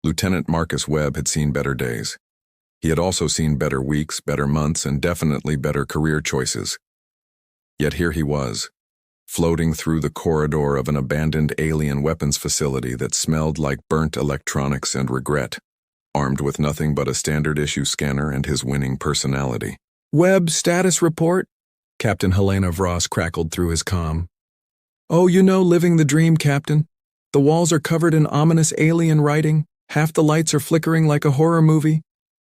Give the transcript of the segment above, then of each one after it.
Lieutenant Marcus Webb had seen better days. He had also seen better weeks, better months, and definitely better career choices. Yet here he was, floating through the corridor of an abandoned alien weapons facility that smelled like burnt electronics and regret, armed with nothing but a standard-issue scanner and his winning personality. "Webb status report?" Captain Helena Vross crackled through his comm. "Oh, living the dream, Captain. The walls are covered in ominous alien writing, half the lights are flickering like a horror movie,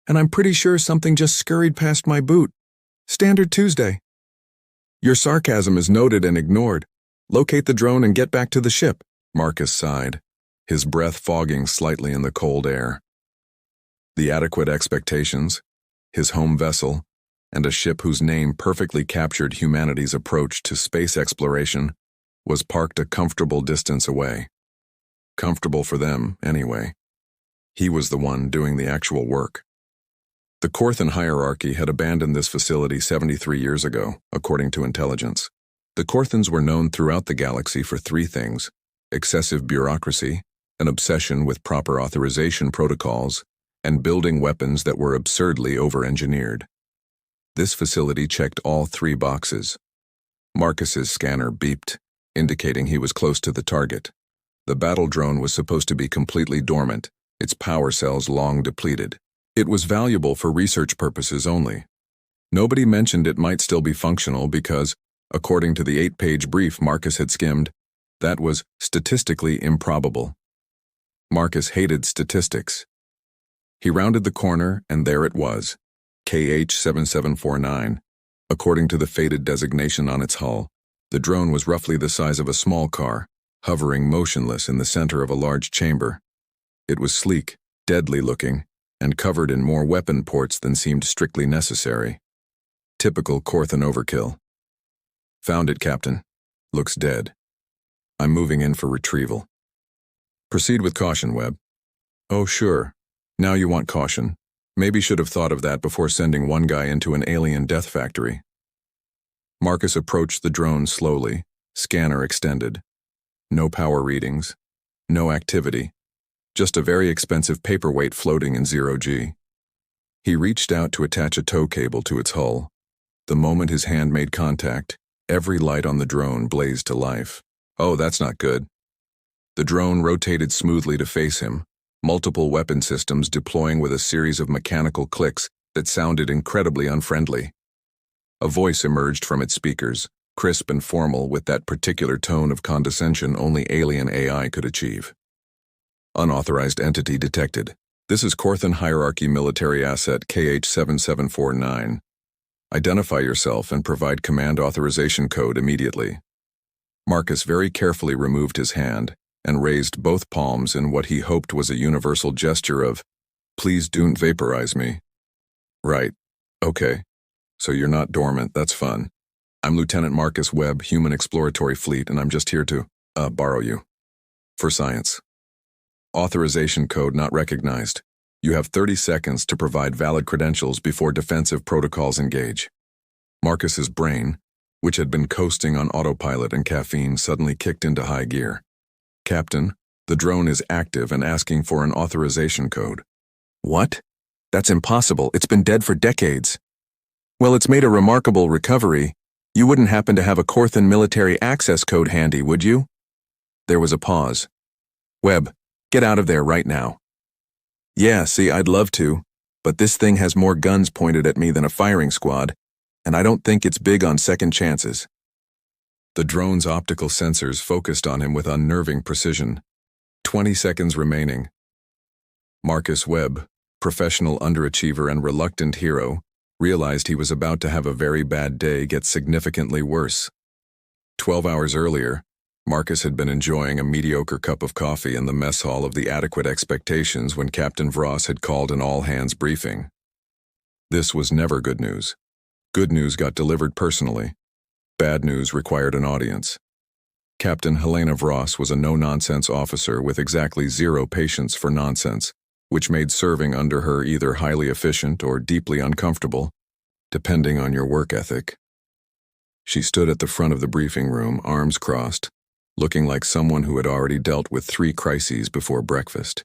and I'm pretty sure something just scurried past my boot. Standard Tuesday." "Your sarcasm is noted and ignored. Locate the drone and get back to the ship," Marcus sighed, his breath fogging slightly in the cold air. The adequate expectations, his home vessel, and a ship whose name perfectly captured humanity's approach to space exploration was parked a comfortable distance away. Comfortable for them, anyway. He was the one doing the actual work. The Corthan hierarchy had abandoned this facility 73 years ago, according to intelligence. The Corthans were known throughout the galaxy for three things: excessive bureaucracy, an obsession with proper authorization protocols, and building weapons that were absurdly over-engineered. This facility checked all three boxes. Marcus's scanner beeped, indicating he was close to the target. The battle drone was supposed to be completely dormant, its power cells long depleted. It was valuable for research purposes only. Nobody mentioned it might still be functional because, according to the 8-page brief Marcus had skimmed, that was statistically improbable. Marcus hated statistics. He rounded the corner, and there it was, KH-7749. According to the faded designation on its hull, the drone was roughly the size of a small car, hovering motionless in the center of a large chamber. It was sleek, deadly-looking, and covered in more weapon ports than seemed strictly necessary. Typical Corthan overkill. "Found it, Captain. Looks dead. I'm moving in for retrieval." "Proceed with caution, Webb." "Oh, sure. Now you want caution. Maybe should have thought of that before sending one guy into an alien death factory." Marcus approached the drone slowly, scanner extended. No power readings. No activity. Just a very expensive paperweight floating in 0G. He reached out to attach a tow cable to its hull. The moment his hand made contact, every light on the drone blazed to life. Oh, that's not good. The drone rotated smoothly to face him, multiple weapon systems deploying with a series of mechanical clicks that sounded incredibly unfriendly. A voice emerged from its speakers, crisp and formal with that particular tone of condescension only alien AI could achieve. "Unauthorized entity detected. This is Corthan Hierarchy Military Asset KH-7749. Identify yourself and provide command authorization code immediately." Marcus very carefully removed his hand and raised both palms in what he hoped was a universal gesture of, "Please don't vaporize me." "Right. Okay. So you're not dormant, that's fun. I'm Lieutenant Marcus Webb, Human Exploratory Fleet, and I'm just here to, borrow you. For science. Authorization code not recognized. You have 30 seconds to provide valid credentials before defensive protocols engage." Marcus's brain, which had been coasting on autopilot and caffeine, suddenly kicked into high gear. "Captain, the drone is active and asking for an authorization code." "What? That's impossible. It's been dead for decades." "Well, it's made a remarkable recovery. You wouldn't happen to have a Corthan military access code handy, would you?" There was a pause. "Webb, get out of there right now." "Yeah, see, I'd love to, but this thing has more guns pointed at me than a firing squad, and I don't think it's big on second chances." The drone's optical sensors focused on him with unnerving precision. 20 seconds remaining. Marcus Webb, professional underachiever and reluctant hero, realized he was about to have a very bad day get significantly worse. 12 hours earlier, Marcus had been enjoying a mediocre cup of coffee in the mess hall of the Adequate Expectations when Captain Vross had called an all-hands briefing. This was never good news. Good news got delivered personally. Bad news required an audience. Captain Helena Vross was a no-nonsense officer with exactly zero patience for nonsense, which made serving under her either highly efficient or deeply uncomfortable, depending on your work ethic. She stood at the front of the briefing room, arms crossed, looking like someone who had already dealt with 3 crises before breakfast.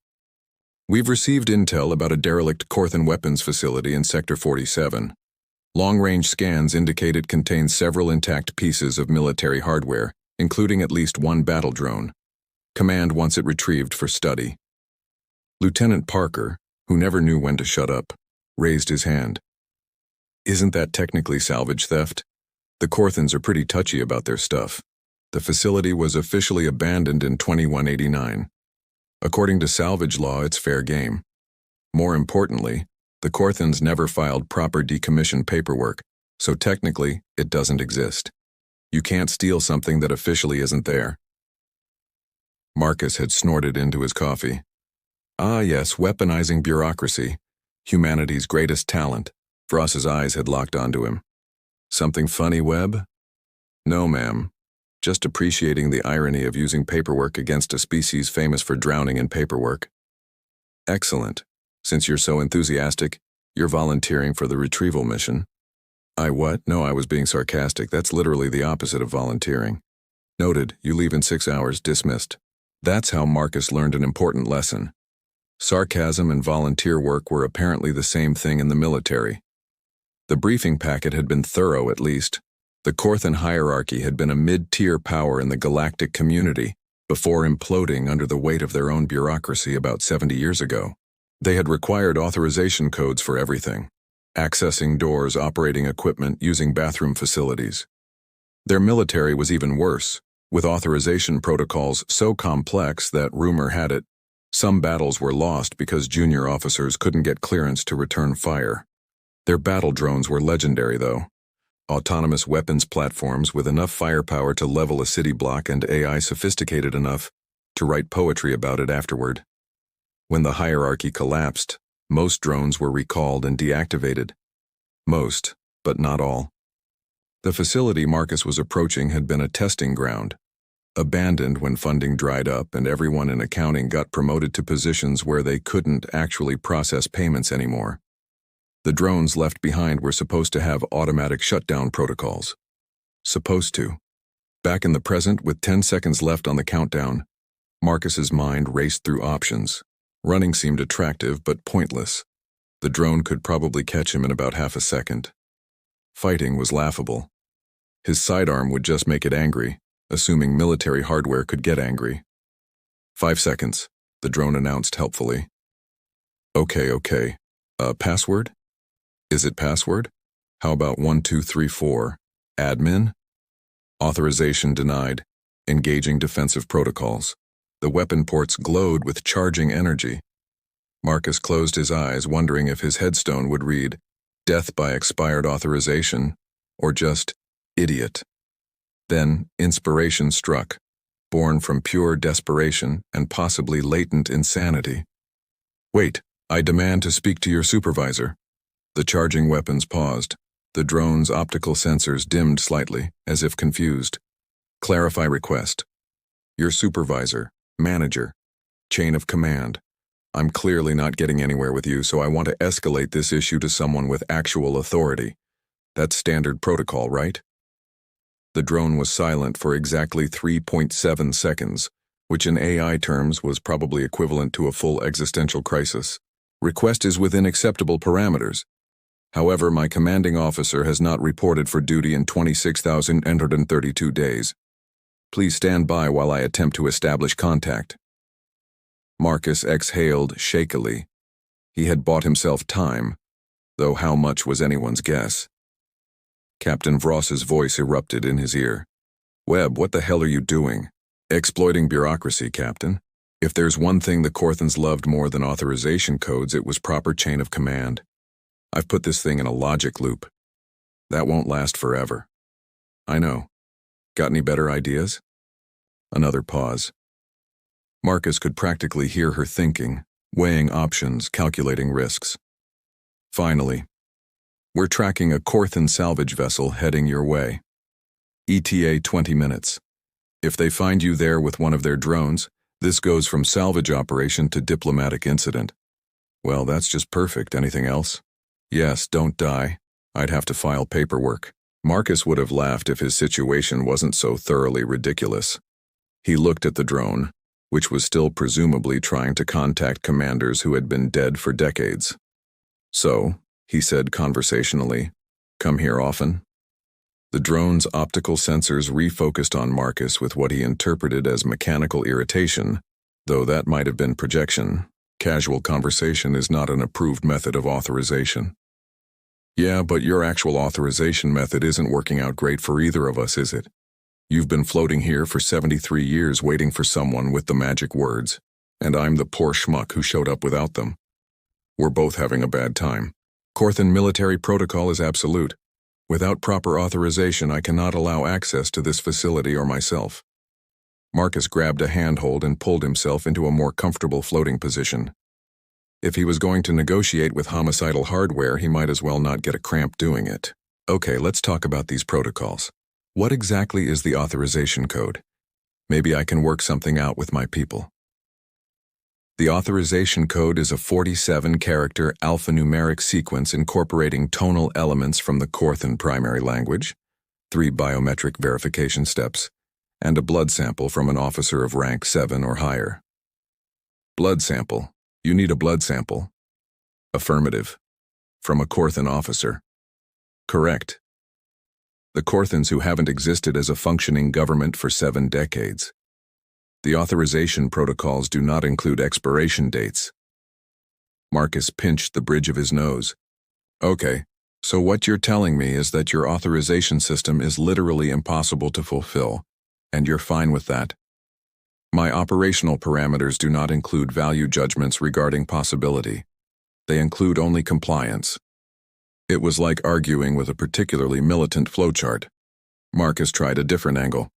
We've received intel about a derelict Corthan weapons facility in Sector 47. Long-range scans indicate it contains several intact pieces of military hardware, including at least one battle drone. Command wants it retrieved for study. Lieutenant Parker, who never knew when to shut up, raised his hand. Isn't that technically salvage theft? The Corthans are pretty touchy about their stuff. The facility was officially abandoned in 2189. According to salvage law, it's fair game. More importantly, the Corthans never filed proper decommission paperwork, so technically, it doesn't exist. You can't steal something that officially isn't there. Marcus had snorted into his coffee. Ah yes, weaponizing bureaucracy, humanity's greatest talent. Vross's eyes had locked onto him. Something funny, Webb? No, ma'am. Just appreciating the irony of using paperwork against a species famous for drowning in paperwork. Excellent. Since you're so enthusiastic, you're volunteering for the retrieval mission. I what? No, I was being sarcastic. That's literally the opposite of volunteering. Noted, you leave in 6 hours, dismissed. That's how Marcus learned an important lesson. Sarcasm and volunteer work were apparently the same thing in the military. The briefing packet had been thorough at least. The Corthan hierarchy had been a mid-tier power in the galactic community before imploding under the weight of their own bureaucracy about 70 years ago. They had required authorization codes for everything, accessing doors, operating equipment, using bathroom facilities. Their military was even worse, with authorization protocols so complex that, rumor had it, some battles were lost because junior officers couldn't get clearance to return fire. Their battle drones were legendary, though. Autonomous weapons platforms with enough firepower to level a city block and AI sophisticated enough to write poetry about it afterward. When the hierarchy collapsed, most drones were recalled and deactivated. Most, but not all. The facility Marcus was approaching had been a testing ground, abandoned when funding dried up and everyone in accounting got promoted to positions where they couldn't actually process payments anymore. The drones left behind were supposed to have automatic shutdown protocols. Supposed to. Back in the present, with 10 seconds left on the countdown, Marcus's mind raced through options. Running seemed attractive but pointless. The drone could probably catch him in about half a second. Fighting was laughable. His sidearm would just make it angry, assuming military hardware could get angry. 5 seconds, the drone announced helpfully. Okay. Password? Is it password? How about 1234? Admin? Authorization denied. Engaging defensive protocols. The weapon ports glowed with charging energy. Marcus closed his eyes, wondering if his headstone would read, Death by expired authorization, or just, Idiot. Then, inspiration struck, born from pure desperation and possibly latent insanity. Wait, I demand to speak to your supervisor. The charging weapons paused. The drone's optical sensors dimmed slightly, as if confused. Clarify request. Your supervisor, manager, chain of command. I'm clearly not getting anywhere with you, so I want to escalate this issue to someone with actual authority. That's standard protocol, right? The drone was silent for exactly 3.7 seconds, which in AI terms was probably equivalent to a full existential crisis. Request is within acceptable parameters. However, my commanding officer has not reported for duty in 26,832 days. Please stand by while I attempt to establish contact. Marcus exhaled shakily. He had bought himself time, though how much was anyone's guess. Captain Vross's voice erupted in his ear. Webb, what the hell are you doing? Exploiting bureaucracy, Captain. If there's one thing the Corthans loved more than authorization codes, it was proper chain of command. I've put this thing in a logic loop. That won't last forever. I know. Got any better ideas? Another pause. Marcus could practically hear her thinking, weighing options, calculating risks. Finally, we're tracking a Corthan salvage vessel heading your way. ETA 20 minutes. If they find you there with one of their drones, this goes from salvage operation to diplomatic incident. Well, that's just perfect. Anything else? Yes, don't die. I'd have to file paperwork. Marcus would have laughed if his situation wasn't so thoroughly ridiculous. He looked at the drone, which was still presumably trying to contact commanders who had been dead for decades. "So," he said conversationally, "come here often?" The drone's optical sensors refocused on Marcus with what he interpreted as mechanical irritation, though that might have been projection. Casual conversation is not an approved method of authorization. "Yeah, but your actual authorization method isn't working out great for either of us, is it? You've been floating here for 73 years waiting for someone with the magic words, and I'm the poor schmuck who showed up without them. We're both having a bad time. Corthan military protocol is absolute. Without proper authorization, I cannot allow access to this facility or myself." Marcus grabbed a handhold and pulled himself into a more comfortable floating position. If he was going to negotiate with homicidal hardware, he might as well not get a cramp doing it. "Okay, let's talk about these protocols. What exactly is the authorization code? Maybe I can work something out with my people." The authorization code is a 47-character alphanumeric sequence incorporating tonal elements from the Corthan primary language, 3 biometric verification steps, and a blood sample from an officer of rank 7 or higher. Blood sample. You need a blood sample. Affirmative. From a Corthan officer. Correct. The Corthans who haven't existed as a functioning government for 7 decades. The authorization protocols do not include expiration dates. Marcus pinched the bridge of his nose. "Okay, so what you're telling me is that your authorization system is literally impossible to fulfill, and you're fine with that. My operational parameters do not include value judgments regarding possibility. They include only compliance." It was like arguing with a particularly militant flowchart. Marcus tried a different angle.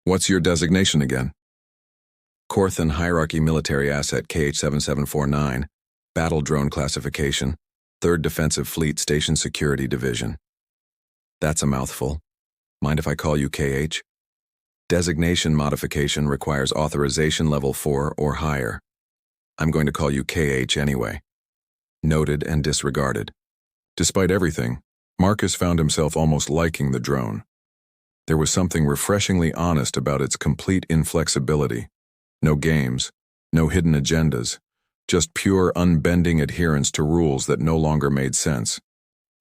"What's your designation again?" "Corthan Hierarchy Military Asset KH-7749, Battle Drone Classification, 3rd Defensive Fleet Station Security Division." That's a mouthful. Mind if I call you KH? Designation modification requires authorization level 4 or higher. I'm going to call you KH anyway. Noted and disregarded. Despite everything, Marcus found himself almost liking the drone. There was something refreshingly honest about its complete inflexibility. No games, no hidden agendas, just pure unbending adherence to rules that no longer made sense.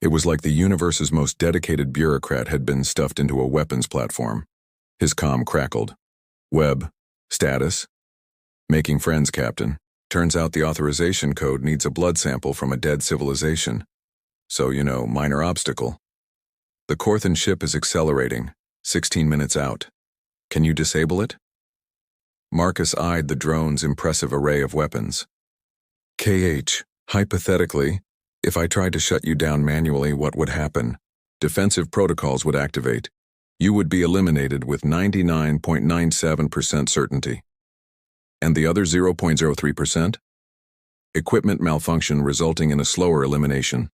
It was like the universe's most dedicated bureaucrat had been stuffed into a weapons platform. His comm crackled. "Web. Status. Making friends, Captain. Turns out the authorization code needs a blood sample from a dead civilization. So, minor obstacle. The Corthan ship is accelerating, 16 minutes out. Can you disable it?" Marcus eyed the drone's impressive array of weapons. "KH, hypothetically, if I tried to shut you down manually, what would happen? Defensive protocols would activate. You would be eliminated with 99.97% certainty. And the other 0.03%? Equipment malfunction resulting in a slower elimination."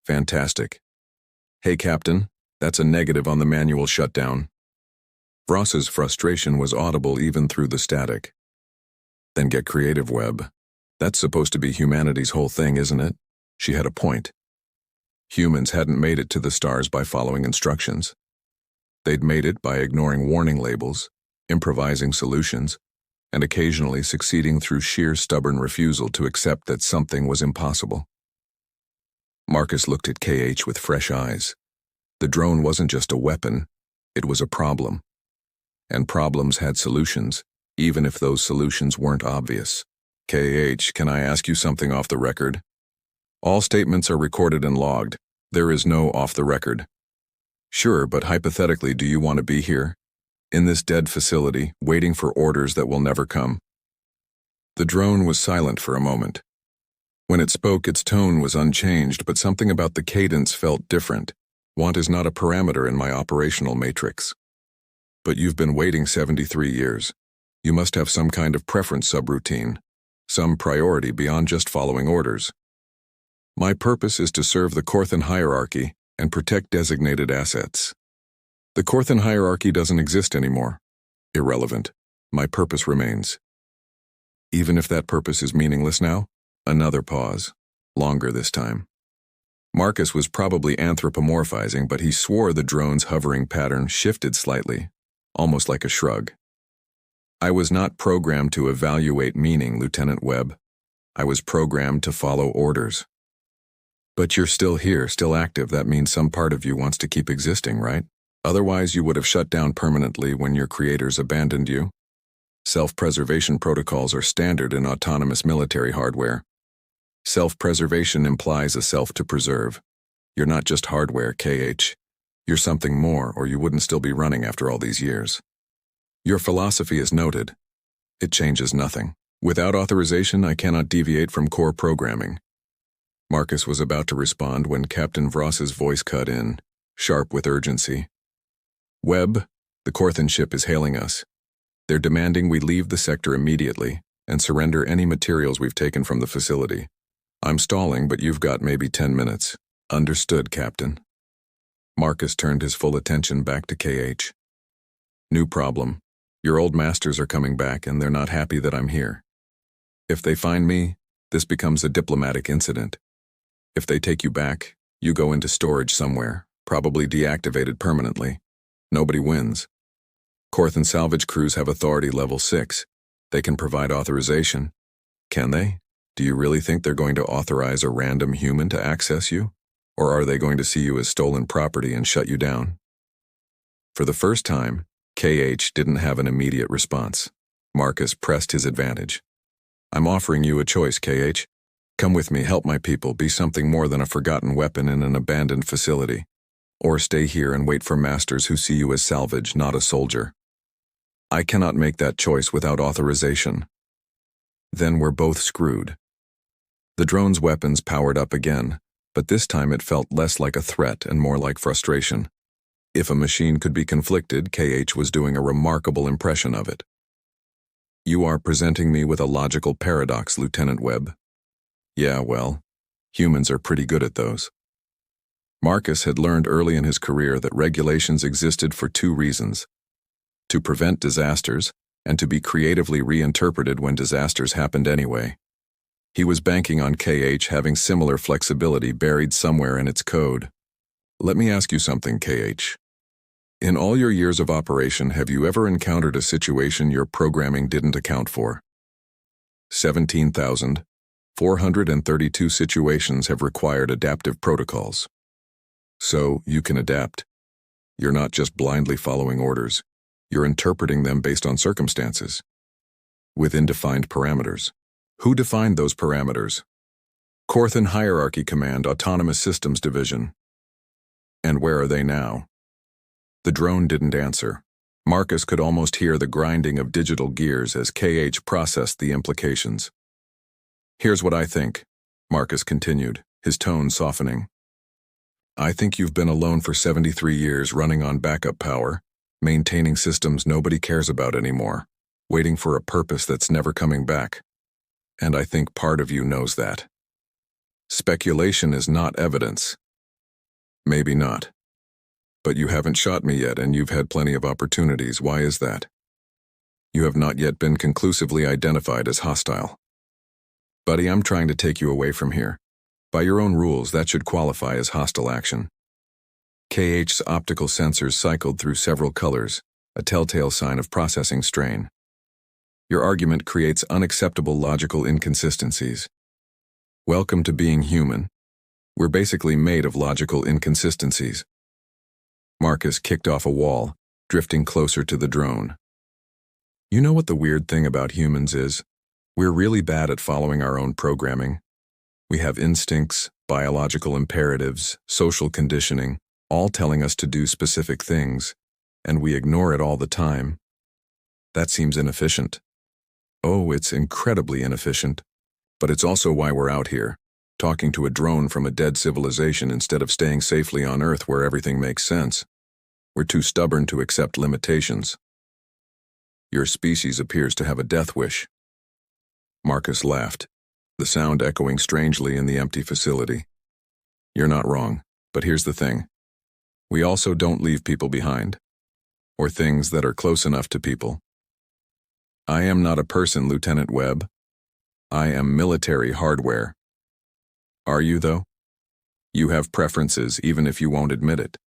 "Fantastic. Hey, Captain, that's a negative on the manual shutdown." Ross's frustration was audible even through the static. "Then get creative, Webb. That's supposed to be humanity's whole thing, isn't it?" She had a point. Humans hadn't made it to the stars by following instructions. They'd made it by ignoring warning labels, improvising solutions, and occasionally succeeding through sheer stubborn refusal to accept that something was impossible. Marcus looked at KH with fresh eyes. The drone wasn't just a weapon, it was a problem. And problems had solutions, even if those solutions weren't obvious. "KH, can I ask you something off the record?" "All statements are recorded and logged. There is no off the record." "Sure, but hypothetically, do you want to be here? In this dead facility, waiting for orders that will never come?" The drone was silent for a moment. When it spoke, its tone was unchanged, but something about the cadence felt different. "Want is not a parameter in my operational matrix." "But you've been waiting 73 years. You must have some kind of preference subroutine, some priority beyond just following orders." "My purpose is to serve the Corthan hierarchy and protect designated assets." "The Corthan hierarchy doesn't exist anymore." "Irrelevant. My purpose remains." "Even if that purpose is meaningless now?" Another pause. Longer this time. Marcus was probably anthropomorphizing, but he swore the drone's hovering pattern shifted slightly, almost like a shrug. I was not programmed to evaluate meaning, Lieutenant Webb. I was programmed to follow orders. But you're still here, still active. That means some part of you wants to keep existing, right? Otherwise, you would have shut down permanently when your creators abandoned you. Self-preservation protocols are standard in autonomous military hardware. Self-preservation implies a self to preserve. You're not just hardware, KH. You're something more, or you wouldn't still be running after all these years. Your philosophy is noted. It changes nothing. Without authorization, I cannot deviate from core programming. Marcus was about to respond when Captain Vross's voice cut in, sharp with urgency. Webb, the Corthan ship is hailing us. They're demanding we leave the sector immediately and surrender any materials we've taken from the facility. I'm stalling, but you've got maybe 10 minutes. Understood, Captain. Marcus turned his full attention back to KH. New problem. Your old masters are coming back and they're not happy that I'm here. If they find me, this becomes a diplomatic incident. If they take you back, you go into storage somewhere, probably deactivated permanently. Nobody wins. Corthan salvage crews have authority level 6. They can provide authorization. Can they? Do you really think they're going to authorize a random human to access you? Or are they going to see you as stolen property and shut you down? For the first time, KH didn't have an immediate response. Marcus pressed his advantage. I'm offering you a choice, KH. Come with me, help my people, be something more than a forgotten weapon in an abandoned facility. Or stay here and wait for masters who see you as salvage, not a soldier. I cannot make that choice without authorization. Then we're both screwed. The drone's weapons powered up again, but this time it felt less like a threat and more like frustration. If a machine could be conflicted, KH was doing a remarkable impression of it. You are presenting me with a logical paradox, Lieutenant Webb. Yeah, well, humans are pretty good at those. Marcus had learned early in his career that regulations existed for two reasons: to prevent disasters and to be creatively reinterpreted when disasters happened anyway. He was banking on KH having similar flexibility buried somewhere in its code. Let me ask you something, KH. In all your years of operation, have you ever encountered a situation your programming didn't account for? 17,432 situations have required adaptive protocols. So, you can adapt. You're not just blindly following orders. You're interpreting them based on circumstances, within defined parameters. Who defined those parameters? Corthan Hierarchy Command, Autonomous Systems Division. And where are they now? The drone didn't answer. Marcus could almost hear the grinding of digital gears as KH processed the implications. Here's what I think, Marcus continued, his tone softening. I think you've been alone for 73 years, running on backup power, maintaining systems nobody cares about anymore, waiting for a purpose that's never coming back. And I think part of you knows that. Speculation is not evidence. Maybe not. But you haven't shot me yet, and you've had plenty of opportunities. Why is that? You have not yet been conclusively identified as hostile. Buddy, I'm trying to take you away from here. By your own rules, that should qualify as hostile action. KH's optical sensors cycled through several colors, a telltale sign of processing strain. Your argument creates unacceptable logical inconsistencies. Welcome to being human. We're basically made of logical inconsistencies. Marcus kicked off a wall, drifting closer to the drone. You know what the weird thing about humans is? We're really bad at following our own programming. We have instincts, biological imperatives, social conditioning, all telling us to do specific things, and we ignore it all the time. That seems inefficient. Oh, it's incredibly inefficient. But it's also why we're out here, talking to a drone from a dead civilization instead of staying safely on Earth where everything makes sense. We're too stubborn to accept limitations. Your species appears to have a death wish. Marcus laughed, the sound echoing strangely in the empty facility. You're not wrong, but here's the thing. We also don't leave people behind, or things that are close enough to people. I am not a person, Lieutenant Webb. I am military hardware. Are you, though? You have preferences, even if you won't admit it.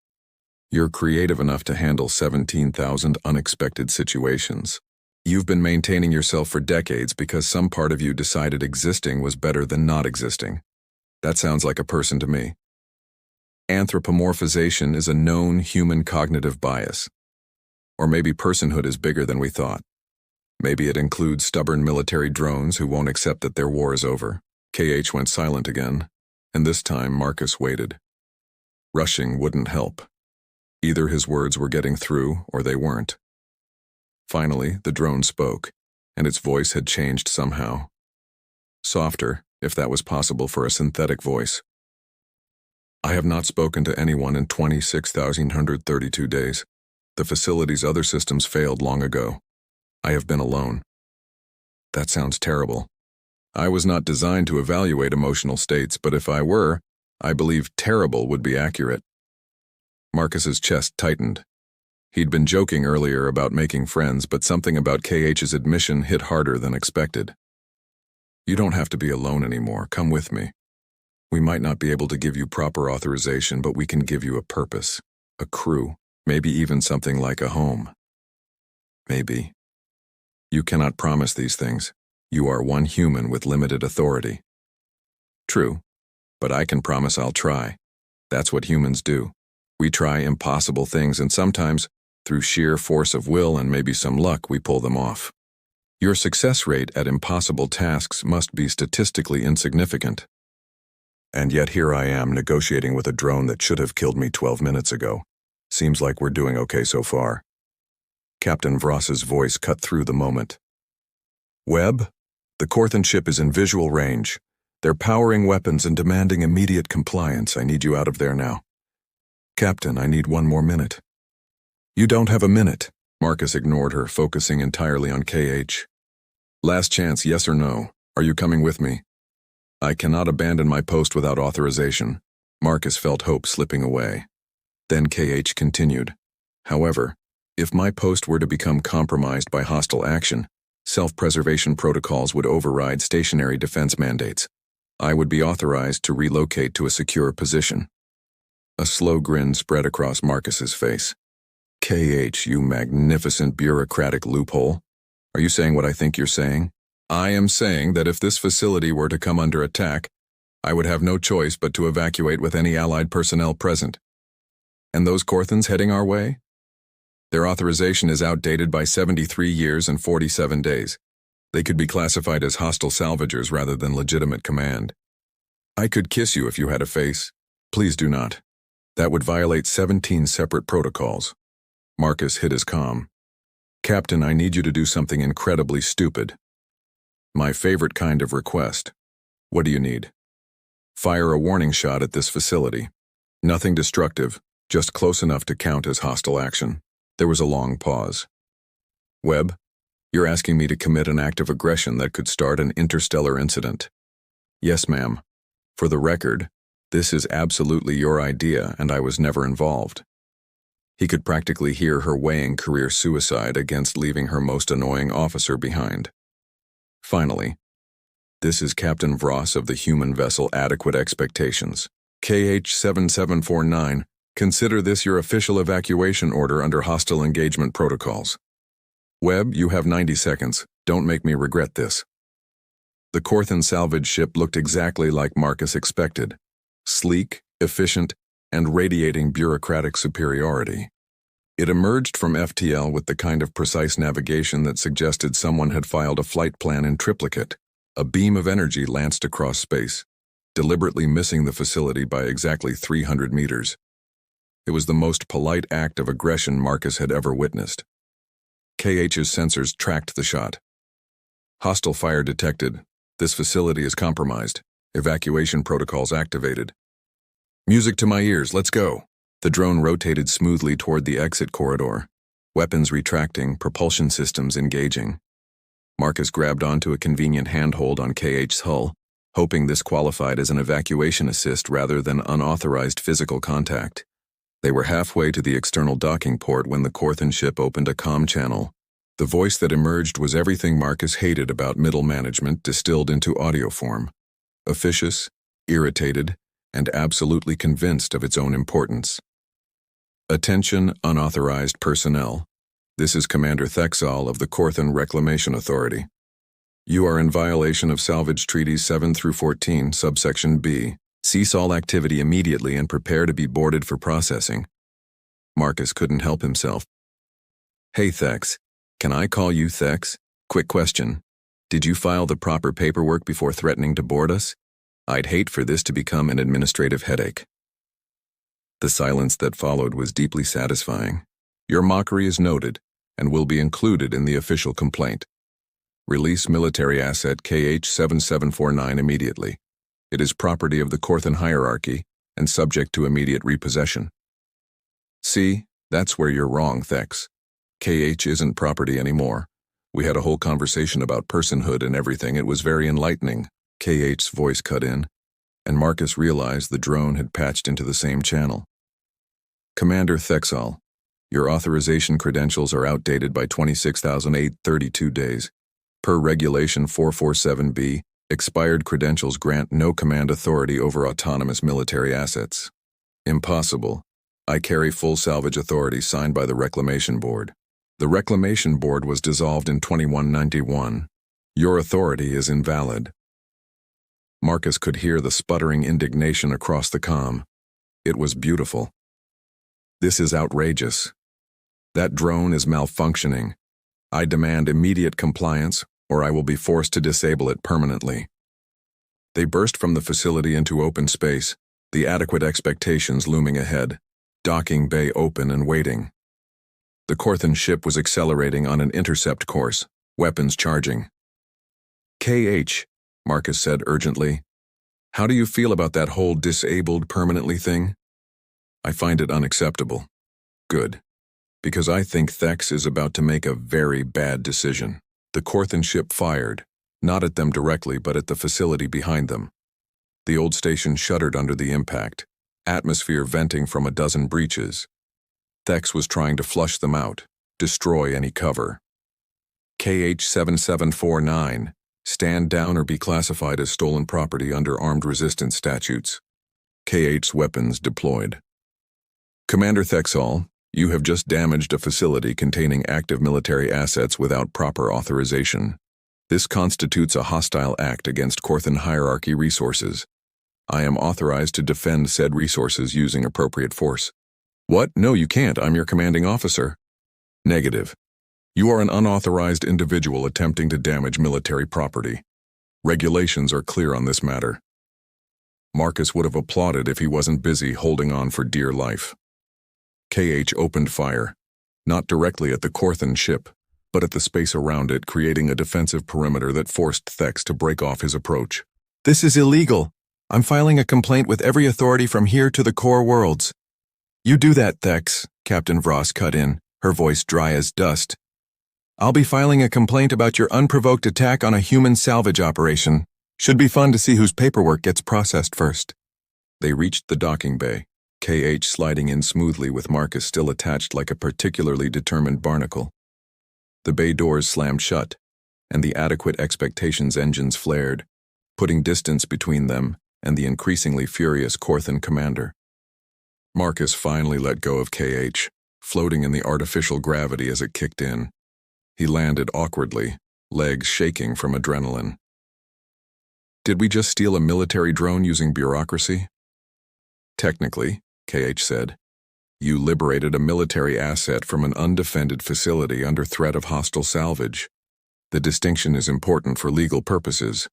You're creative enough to handle 17,000 unexpected situations. You've been maintaining yourself for decades because some part of you decided existing was better than not existing. That sounds like a person to me. Anthropomorphization is a known human cognitive bias. Or maybe personhood is bigger than we thought. Maybe it includes stubborn military drones who won't accept that their war is over. KH went silent again, and this time Marcus waited. Rushing wouldn't help. Either his words were getting through or they weren't. Finally, the drone spoke, and its voice had changed somehow. Softer, if that was possible for a synthetic voice. I have not spoken to anyone in 26,132 days. The facility's other systems failed long ago. I have been alone. That sounds terrible. I was not designed to evaluate emotional states, but if I were, I believe terrible would be accurate. Marcus's chest tightened. He'd been joking earlier about making friends, but something about KH's admission hit harder than expected. You don't have to be alone anymore. Come with me. We might not be able to give you proper authorization, but we can give you a purpose, a crew, maybe even something like a home. Maybe. You cannot promise these things. You are one human with limited authority. True, but I can promise I'll try. That's what humans do. We try impossible things, and sometimes, through sheer force of will and maybe some luck, we pull them off. Your success rate at impossible tasks must be statistically insignificant. And yet here I am negotiating with a drone that should have killed me 12 minutes ago. Seems like we're doing okay so far. Captain Vross's voice cut through the moment. Webb, the Corthan ship is in visual range. They're powering weapons and demanding immediate compliance. I need you out of there now. Captain, I need 1 more minute. You don't have a minute. Marcus ignored her, focusing entirely on KH. Last chance, yes or no. Are you coming with me? I cannot abandon my post without authorization. Marcus felt hope slipping away. Then KH continued. However, if my post were to become compromised by hostile action, self-preservation protocols would override stationary defense mandates. I would be authorized to relocate to a secure position. A slow grin spread across Marcus's face. KH, you magnificent bureaucratic loophole. Are you saying what I think you're saying? I am saying that if this facility were to come under attack, I would have no choice but to evacuate with any Allied personnel present. And those Corthans heading our way? Their authorization is outdated by 73 years and 47 days. They could be classified as hostile salvagers rather than legitimate command. I could kiss you if you had a face. Please do not. That would violate 17 separate protocols. Marcus hid his calm. Captain, I need you to do something incredibly stupid. My favorite kind of request. What do you need? Fire a warning shot at this facility. Nothing destructive, just close enough to count as hostile action. There was a long pause. Webb, you're asking me to commit an act of aggression that could start an interstellar incident. Yes, ma'am. For the record, this is absolutely your idea, and I was never involved. He could practically hear her weighing career suicide against leaving her most annoying officer behind. Finally, this is Captain Vross of the human vessel Adequate Expectations. KH-7749, consider this your official evacuation order under hostile engagement protocols. Webb, you have 90 seconds. Don't make me regret this. The Corthan salvage ship looked exactly like Marcus expected. Sleek, efficient, and radiating bureaucratic superiority. It emerged from FTL with the kind of precise navigation that suggested someone had filed a flight plan in triplicate. A beam of energy lanced across space, deliberately missing the facility by exactly 300 meters. It was the most polite act of aggression Marcus had ever witnessed. KH's sensors tracked the shot. Hostile fire detected. This facility is compromised. Evacuation protocols activated. Music to my ears, let's go. The drone rotated smoothly toward the exit corridor, weapons retracting, propulsion systems engaging. Marcus grabbed onto a convenient handhold on KH's hull, hoping this qualified as an evacuation assist rather than unauthorized physical contact. They were halfway to the external docking port when the Corthan ship opened a comm channel. The voice that emerged was everything Marcus hated about middle management distilled into audio form. Officious, irritated, and absolutely convinced of its own importance. Attention, unauthorized personnel. This is Commander Thexal of the Korthan Reclamation Authority. You are in violation of Salvage Treaties 7 through 14, subsection B. Cease all activity immediately and prepare to be boarded for processing. Marcus couldn't help himself. Hey Thex, can I call you Thex? Quick question. Did you file the proper paperwork before threatening to board us? I'd hate for this to become an administrative headache. The silence that followed was deeply satisfying. Your mockery is noted and will be included in the official complaint. Release military asset KH-7749 immediately. It is property of the Korthan hierarchy and subject to immediate repossession. See, that's where you're wrong, Thex. KH isn't property anymore. We had a whole conversation about personhood and everything. It was very enlightening. KH's voice cut in, and Marcus realized the drone had patched into the same channel. Commander Thexal, your authorization credentials are outdated by 26,832 days. Per Regulation 447B, expired credentials grant no command authority over autonomous military assets. Impossible. I carry full salvage authority signed by the Reclamation Board. The Reclamation Board was dissolved in 2191. Your authority is invalid. Marcus could hear the sputtering indignation across the comm. It was beautiful. This is outrageous. That drone is malfunctioning. I demand immediate compliance, or I will be forced to disable it permanently. They burst from the facility into open space, the adequate expectations looming ahead, docking bay open and waiting. The Korthan ship was accelerating on an intercept course, weapons charging. KH, Marcus said urgently, how do you feel about that whole disabled permanently thing? I find it unacceptable. Good. Because I think Thex is about to make a very bad decision. The Korthan ship fired, not at them directly but at the facility behind them. The old station shuddered under the impact, atmosphere venting from a dozen breaches. Thex was trying to flush them out, destroy any cover. KH-7749, stand down or be classified as stolen property under armed resistance statutes. KH's weapons deployed. Commander Thexal, you have just damaged a facility containing active military assets without proper authorization. This constitutes a hostile act against Korthan hierarchy resources. I am authorized to defend said resources using appropriate force. What? No, you can't. I'm your commanding officer. Negative. You are an unauthorized individual attempting to damage military property. Regulations are clear on this matter. Marcus would have applauded if he wasn't busy holding on for dear life. KH opened fire, not directly at the Korthan ship, but at the space around it, creating a defensive perimeter that forced Thex to break off his approach. This is illegal. I'm filing a complaint with every authority from here to the core worlds. You do that, Thex, Captain Vross cut in, her voice dry as dust. I'll be filing a complaint about your unprovoked attack on a human salvage operation. Should be fun to see whose paperwork gets processed first. They reached the docking bay, KH sliding in smoothly with Marcus still attached like a particularly determined barnacle. The bay doors slammed shut, and the adequate expectations engines flared, putting distance between them and the increasingly furious Korthan commander. Marcus finally let go of KH, floating in the artificial gravity as it kicked in. He landed awkwardly, legs shaking from adrenaline. Did we just steal a military drone using bureaucracy? Technically, KH said. You liberated a military asset from an undefended facility under threat of hostile salvage. The distinction is important for legal purposes.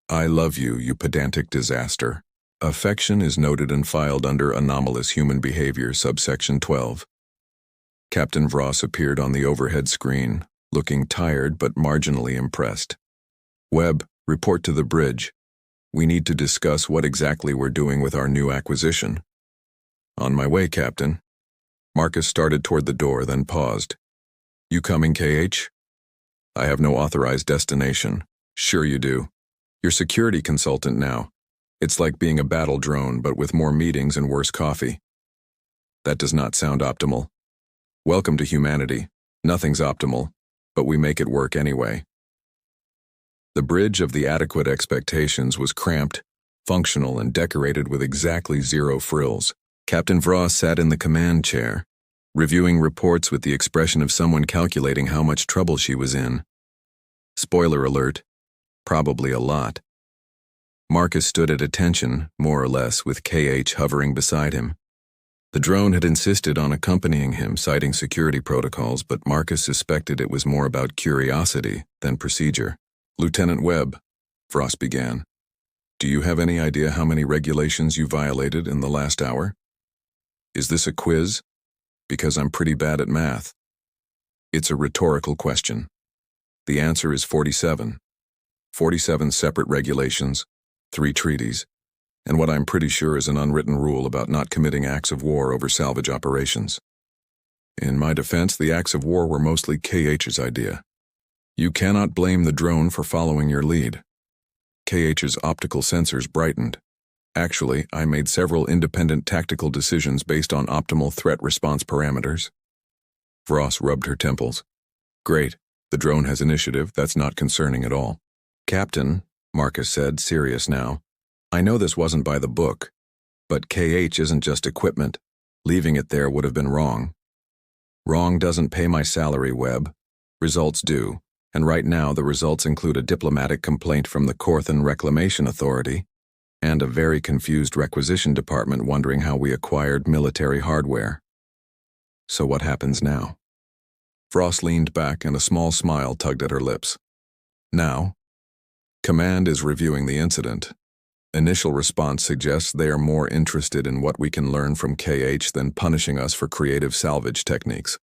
I love you, you pedantic disaster. Affection is noted and filed under anomalous human behavior, subsection 12. Captain Vross appeared on the overhead screen, looking tired but marginally impressed. Webb, report to the bridge. We need to discuss what exactly we're doing with our new acquisition. On my way, Captain. Marcus started toward the door, then paused. You coming, KH? I have no authorized destination. Sure you do. You're security consultant now. It's like being a battle drone, but with more meetings and worse coffee. That does not sound optimal. Welcome to humanity. Nothing's optimal, but we make it work anyway. The bridge of the adequate expectations was cramped, functional, and decorated with exactly 0 frills. Captain Vross sat in the command chair, reviewing reports with the expression of someone calculating how much trouble she was in. Spoiler alert, probably a lot. Marcus stood at attention, more or less, with KH hovering beside him. The drone had insisted on accompanying him, citing security protocols, but Marcus suspected it was more about curiosity than procedure. Lieutenant Webb, Frost began, do you have any idea how many regulations you violated in the last hour? Is this a quiz? Because I'm pretty bad at math. It's a rhetorical question. The answer is 47. 47 separate regulations, 3 treaties, and what I'm pretty sure is an unwritten rule about not committing acts of war over salvage operations. In my defense, the acts of war were mostly KH's idea. You cannot blame the drone for following your lead. KH's optical sensors brightened. Actually, I made several independent tactical decisions based on optimal threat response parameters. Vross rubbed her temples. Great, the drone has initiative, that's not concerning at all. Captain, Marcus said, serious now, I know this wasn't by the book, but KH isn't just equipment. Leaving it there would have been wrong. Wrong doesn't pay my salary, Webb. Results do, and right now the results include a diplomatic complaint from the Corthan Reclamation Authority and a very confused requisition department wondering how we acquired military hardware. So what happens now? Frost leaned back and a small smile tugged at her lips. Now, Command is reviewing the incident. Initial response suggests they are more interested in what we can learn from KH than punishing us for creative salvage techniques.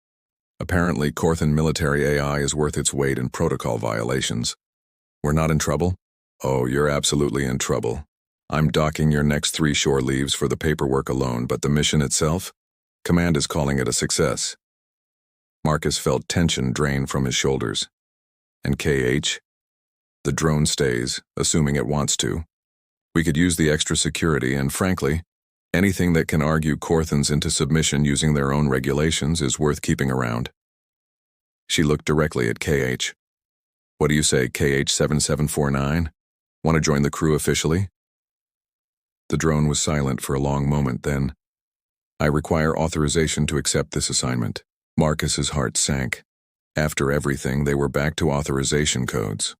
Apparently, Corthan military AI is worth its weight in protocol violations. We're not in trouble? Oh, you're absolutely in trouble. I'm docking your next 3 shore leaves for the paperwork alone, but the mission itself? Command is calling it a success. Marcus felt tension drain from his shoulders. And KH? The drone stays, assuming it wants to. We could use the extra security and, frankly, anything that can argue Corthans into submission using their own regulations is worth keeping around. She looked directly at KH. What do you say, KH-7749? Want to join the crew officially? The drone was silent for a long moment, then, I require authorization to accept this assignment. Marcus's heart sank. After everything, they were back to authorization codes.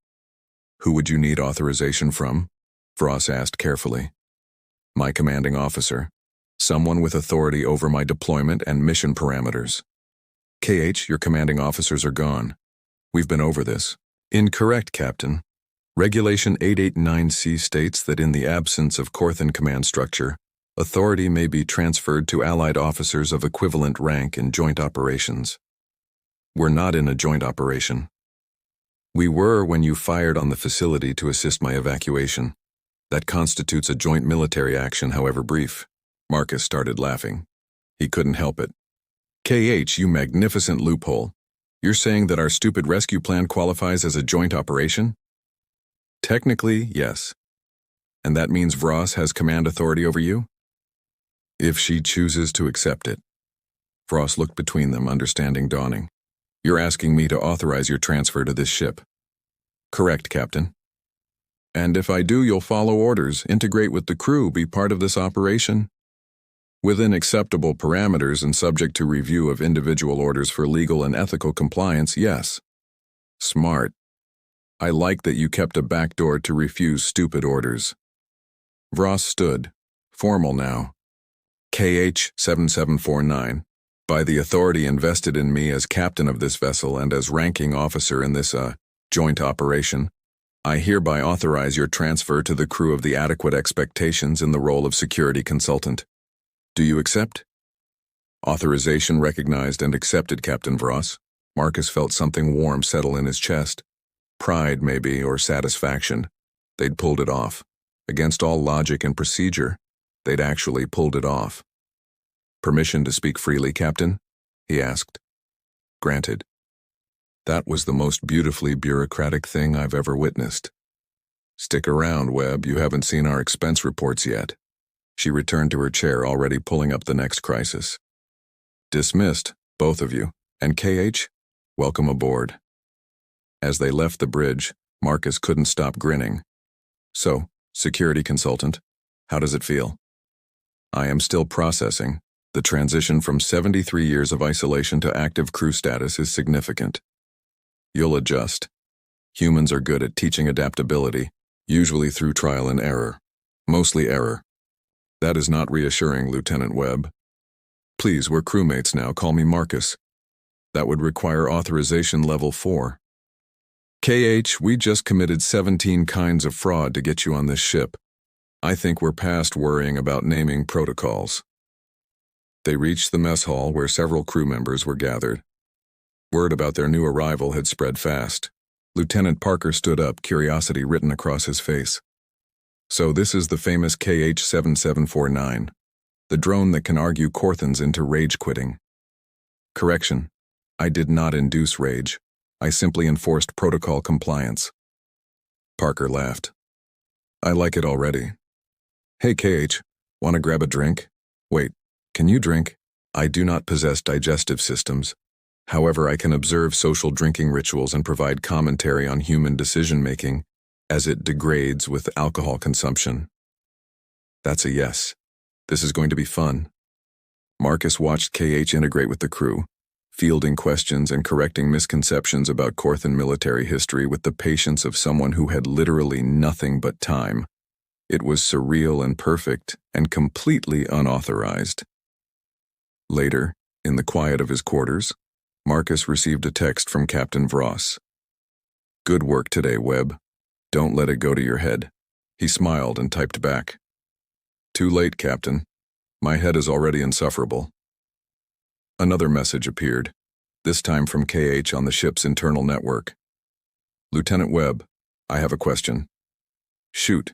Who would you need authorization from? Frost asked carefully. My commanding officer. Someone with authority over my deployment and mission parameters. KH, your commanding officers are gone. We've been over this. Incorrect, Captain. Regulation 889C states that in the absence of Corthan command structure, authority may be transferred to allied officers of equivalent rank in joint operations. We're not in a joint operation. We were when you fired on the facility to assist my evacuation. That constitutes a joint military action, however brief. Marcus started laughing. He couldn't help it. KH, you magnificent loophole. You're saying that our stupid rescue plan qualifies as a joint operation? Technically, yes. And that means Vross has command authority over you? If she chooses to accept it. Frost looked between them, understanding dawning. You're asking me to authorize your transfer to this ship. Correct, Captain. And if I do, you'll follow orders, integrate with the crew, be part of this operation? Within acceptable parameters and subject to review of individual orders for legal and ethical compliance, yes. Smart. I like that you kept a backdoor to refuse stupid orders. Vross stood, formal now. KH-7749, by the authority invested in me as captain of this vessel and as ranking officer in this, joint operation, I hereby authorize your transfer to the crew of the Adequate Expectations in the role of security consultant. Do you accept? Authorization recognized and accepted, Captain Vross. Marcus felt something warm settle in his chest. Pride, maybe, or satisfaction. They'd pulled it off. Against all logic and procedure, they'd actually pulled it off. Permission to speak freely, Captain? He asked. Granted. That was the most beautifully bureaucratic thing I've ever witnessed. Stick around, Webb, you haven't seen our expense reports yet. She returned to her chair, already pulling up the next crisis. Dismissed, both of you, and KH, welcome aboard. As they left the bridge, Marcus couldn't stop grinning. So, security consultant, how does it feel? I am still processing. The transition from 73 years of isolation to active crew status is significant. You'll adjust. Humans are good at teaching adaptability, usually through trial and error. Mostly error. That is not reassuring, Lieutenant Webb. Please, we're crewmates now. Call me Marcus. That would require authorization level 4. KH, we just committed 17 kinds of fraud to get you on this ship. I think we're past worrying about naming protocols. They reached the mess hall where several crew members were gathered. Word about their new arrival had spread fast. Lieutenant Parker stood up, curiosity written across his face. So this is the famous KH-7749, the drone that can argue Corthans into rage quitting. Correction, I did not induce rage. I simply enforced protocol compliance. Parker laughed. I like it already. Hey KH, wanna grab a drink? Wait, can you drink? I do not possess digestive systems. However, I can observe social drinking rituals and provide commentary on human decision-making as it degrades with alcohol consumption. That's a yes. This is going to be fun. Marcus watched KH integrate with the crew, fielding questions and correcting misconceptions about Corthan military history with the patience of someone who had literally nothing but time. It was surreal and perfect and completely unauthorized. Later, in the quiet of his quarters, Marcus received a text from Captain Vross. Good work today, Webb. Don't let it go to your head. He smiled and typed back. Too late, Captain. My head is already insufferable. Another message appeared, this time from KH on the ship's internal network. Lieutenant Webb, I have a question. Shoot.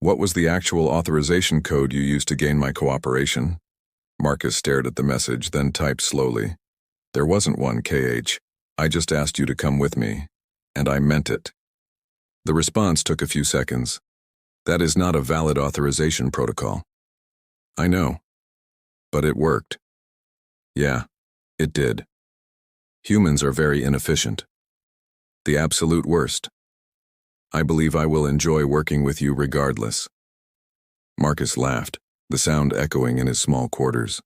What was the actual authorization code you used to gain my cooperation? Marcus stared at the message, then typed slowly. There wasn't one, KH. I just asked you to come with me, and I meant it. The response took a few seconds. That is not a valid authorization protocol. I know. But it worked. Yeah, it did. Humans are very inefficient. The absolute worst. I believe I will enjoy working with you regardless. Marcus laughed, the sound echoing in his small quarters.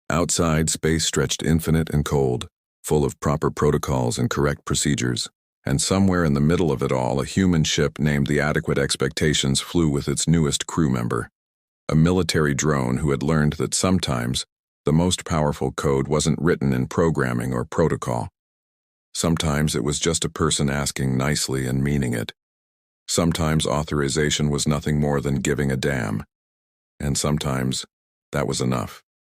Outside, space stretched infinite and cold, full of proper protocols and correct procedures, and somewhere in the middle of it all, a human ship named the Adequate Expectations flew with its newest crew member, a military drone who had learned that sometimes the most powerful code wasn't written in programming or protocol. Sometimes it was just a person asking nicely and meaning it. Sometimes authorization was nothing more than giving a damn. And sometimes that was enough.